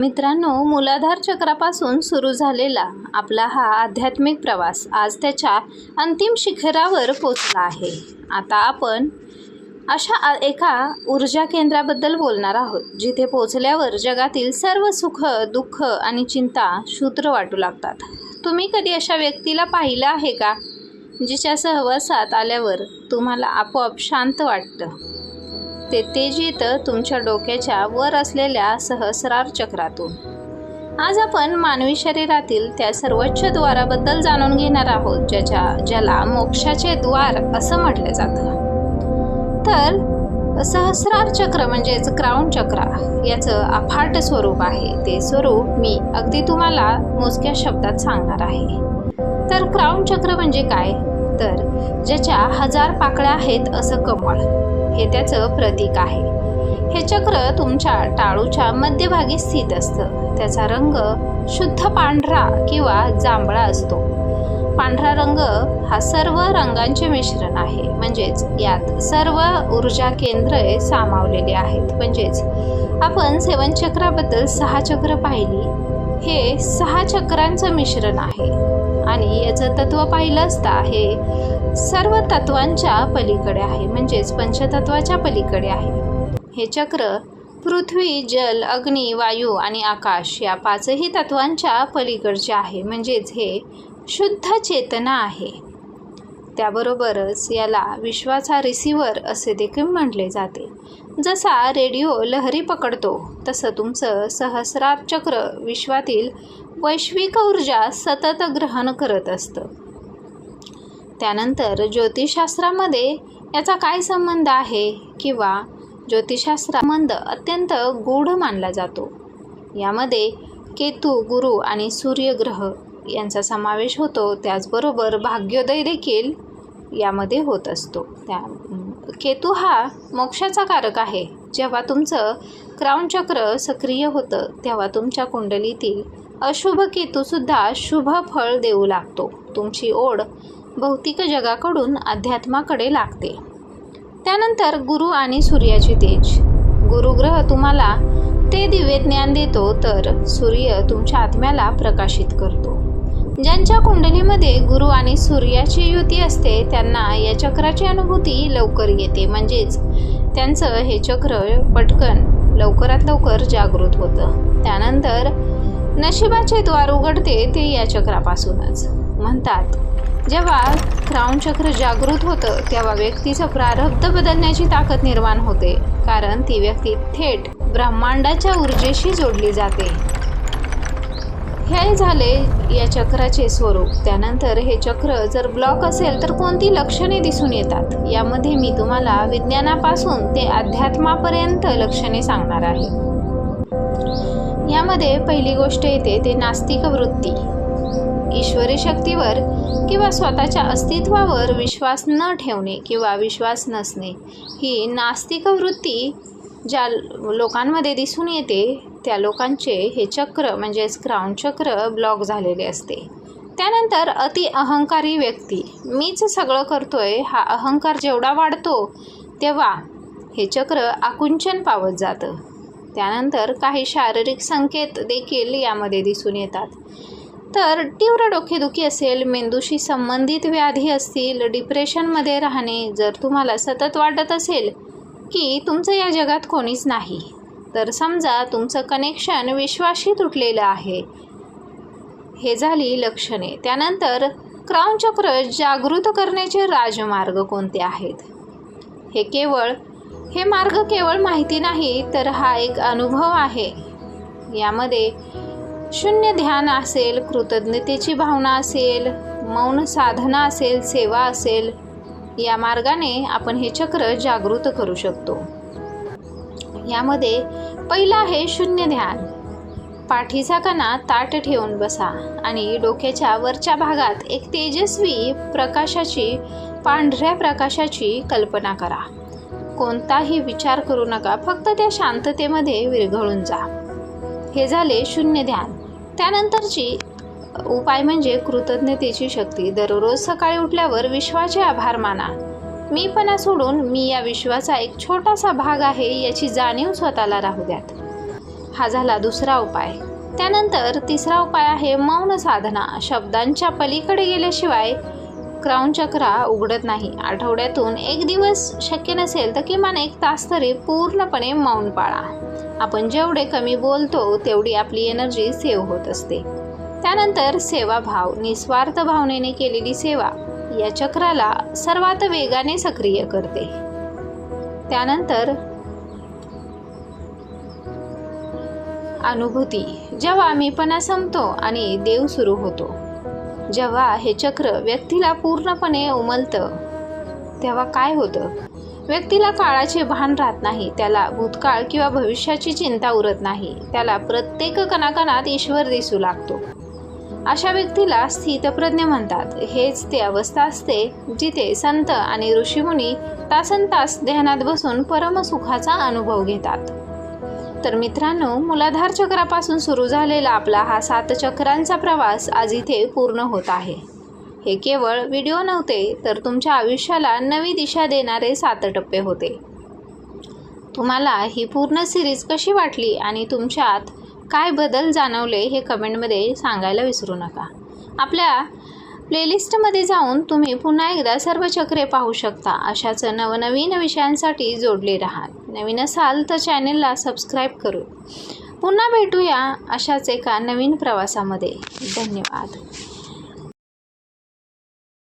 मित्रांनो, मूलाधार चक्रापासून सुरू झालेला आपला हा आध्यात्मिक प्रवास आज त्याच्या अंतिम शिखरावर पोचला आहे. आता आपण अशा एका ऊर्जा केंद्राबद्दल बोलणार आहोत, जिथे पोचल्यावर जगातील सर्व सुख, दुःख आणि चिंता क्षुद्र वाटू लागतात. तुम्ही कधी अशा व्यक्तीला पाहिलं आहे का, जिच्या सहवासात आल्यावर तुम्हाला आपोआप शांत वाटतं? ते तेज येतं तुमच्या डोक्याच्या वर असलेल्या सहस्रार चक्रातून. आज आपण मानवी शरीरातील त्या सर्वोच्च द्वाराबद्दल जाणून घेणार आहोत, ज्याला मोक्षाचे द्वार असं म्हटलं जातं. तर सहस्रार चक्र म्हणजेच क्राउन चक्र याचं अफाट स्वरूप आहे. ते स्वरूप मी अगदी तुम्हाला मोजक्या शब्दात सांगणार आहे. तर क्राउन चक्र म्हणजे काय? तर ज्याच्या 1000 पाकळ्या आहेत असं कमळ हे त्याचं प्रतीक आहे. हे चक्र तुमच्या टाळूच्या मध्यभागी स्थित असतं. त्याचा रंग शुद्ध पांढरा किंवा जांभळा असतो. पांढरा रंग हा सर्व रंगांचे मिश्रण आहे. म्हणजेच यात सर्व ऊर्जा केंद्रे सामावलेली आहेत. म्हणजेच आपण 7 चक्राबद्दल 6 चक्र पाहिली. हे 6 चक्रांचं मिश्रण आहे आणि याचं तत्व पाहिलं असता हे सर्व तत्वांच्या पलीकडे आहे. म्हणजेच पंचतत्वाच्या पलीकडे आहे. हे चक्र पृथ्वी, जल, अग्नी, वायू आणि आकाश या 5ही तत्वांच्या पलीकडचे आहे. म्हणजेच हे शुद्ध चेतना आहे. त्याबरोबरच याला विश्वाचा रिसिव्हर असे देखील म्हटले जाते. जसा रेडिओ लहरी पकडतो तसं तुमचं सहस्रार चक्र विश्वातील वैश्विक ऊर्जा सतत ग्रहण करत असतं. त्यानंतर ज्योतिषशास्त्रामध्ये याचा काय संबंध आहे किंवा ज्योतिषशास्त्राचा संबंध अत्यंत गूढ मानला जातो. यामध्ये केतू, गुरु आणि सूर्यग्रह यांचा समावेश होतो. त्याचबरोबर भाग्योदय देखील यामध्ये होत असतो. केतू हा मोक्षाचा कारक आहे. जेव्हा तुमचं क्राउन चक्र सक्रिय होतं तेव्हा तुमच्या कुंडलीतील अशुभ केतूसुद्धा शुभ फळ देऊ लागतो. तुमची ओढ भौतिक जगाकडून अध्यात्माकडे लागते. त्यानंतर गुरु आणि सूर्याचे तेज. गुरुग्रह तुम्हाला ते दिव्य ज्ञान देतो, तर सूर्य तुमच्या आत्म्याला प्रकाशित करतो. ज्यांच्या कुंडलीमध्ये गुरु आणि सूर्याची युती असते त्यांना या चक्राची अनुभूती लवकर येते. म्हणजेच त्यांचं हे चक्र पटकन लवकरात लवकर जागृत होतं. त्यानंतर नशिबाचे द्वार उघडते ते या चक्रापासूनच. म्हणतात जेव्हा क्राउन चक्र जागृत होतं तेव्हा व्यक्तीचं प्रारब्ध बदलण्याची ताकद निर्माण होते, कारण ती व्यक्ती थेट ब्रह्मांडाच्या ऊर्जेशी जोडली जाते. हे झाले या चक्राचे स्वरूप. त्यानंतर हे चक्र जर ब्लॉक असेल तर कोणती लक्षणे दिसून येतात, यामध्ये मी तुम्हाला विज्ञानापासून ते अध्यात्मापर्यंत लक्षणे सांगणार आहे. यामध्ये पहिली गोष्ट येते ते नास्तिक वृत्ती. ईश्वरी शक्तीवर किंवा स्वतःच्या अस्तित्वावर विश्वास न ठेवणे किंवा विश्वास नसणे ही नास्तिक वृत्ती ज्या लोकांमध्ये दिसून येते त्या लोकांचे हे चक्र म्हणजेच क्राउन चक्र ब्लॉक झालेले असते. त्यानंतर अति अहंकारी व्यक्ती. मीच सगळं करतोय हा अहंकार जेवढा वाढतो तेव्हा हे चक्र आकुंचन पावत जातं. त्यानंतर काही शारीरिक संकेत देखील यामध्ये दिसून येतात. तर तीव्र डोकेदुखी असेल, मेंदूशी संबंधित व्याधी असतील, डिप्रेशनमध्ये राहणे, जर तुम्हाला सतत वाटत असेल की तुमचं या जगात कोणीच नाही, तर समजा तुमचं कनेक्शन विश्वाशी तुटलेलं आहे. हे झाली लक्षणे. त्यानंतर क्राउन चक्र जागृत करण्याचे राजमार्ग कोणते आहेत? हे मार्ग केवळ माहिती नाही, तर हा एक अनुभव आहे. यामध्ये शून्य ध्यान असेल, कृतज्ञतेची भावना असेल, मौन साधना असेल, सेवा असेल, या मार्गाने आपण हे चक्र जागृत करू शकतो. यामध्ये पहिलं आहे शून्य ध्यान. पाठीचा कणा ताठ ठेवून बसा आणि डोक्याच्या वरच्या भागात एक तेजस्वी प्रकाशाची, पांढऱ्या प्रकाशाची कल्पना करा. कोणताही विचार करू नका, फक्त त्या शांततेमध्ये विरघळून जा. हे झाले शून्य ध्यान. त्यानंतरची उपाय म्हणजे कृतज्ञतेची शक्ती. दररोज सकाळी उठल्यावर विश्वाचे आभार माना. मीपणा सोडून मी या विश्वाचा एक छोटासा भाग आहे याची जाणीव स्वतःला राहू द्यात. हा झाला दुसरा उपाय. त्यानंतर तिसरा उपाय आहे मौन साधना. शब्दांच्या पलीकडे गेल्याशिवाय क्राऊन चक्र उघडत नाही. आठवड्यातून एक दिवस शक्य नसेल तर किमान 1 तास तरी पूर्णपणे मौन पाळा. आपण जेवढे कमी बोलतो तेवढी आपली एनर्जी सेव्ह होत असते. त्यानंतर सेवाभाव. निस्वार्थ भावनेने केलेली सेवा या चक्राला सर्वात वेगाने सक्रिय करते. त्यानंतर अनुभूती. जेव्हा मीपणा संपतो आणि देव सुरू होतो, जेव्हा हे चक्र व्यक्तीला पूर्णपणे उमलतं, तेव्हा काय होतं? व्यक्तीला काळाचे भान राहत नाही. त्याला भूतकाळ किंवा भविष्याची चिंता उरत नाही. त्याला प्रत्येक कणाकणात ईश्वर दिसू लागतो. अशा व्यक्तीला स्थितप्रज्ञ म्हणतात. हेच ते अवस्था असते जिथे संत आणि ऋषीमुनी तासनतास ध्यानात बसून परमसुखाचा अनुभव घेतात. तर मित्रांनो, मूलाधार चक्रापासून सुरू झालेला आपला हा 7 चक्रांचा प्रवास आज इथे पूर्ण होत आहे. हे केवळ व्हिडिओ नव्हते, तर तुमच्या आयुष्याला नवी दिशा देणारे 7 टप्पे होते. तुम्हाला ही पूर्ण सिरीज कशी वाटली आणि तुमच्यात काय बदल जाणवले हे कमेंटमध्ये सांगायला विसरू नका. आपल्या प्लेलिस्टमध्ये जाऊन तुम्ही पुन्हा एकदा सर्व चक्रे पाहू शकता. अशाच नवनवीन विषयांसाठी जोडले राहा. नवीन असाल तर चॅनेलला सबस्क्राईब करू. पुन्हा भेटूया अशाच एका नवीन प्रवासामध्ये. धन्यवाद.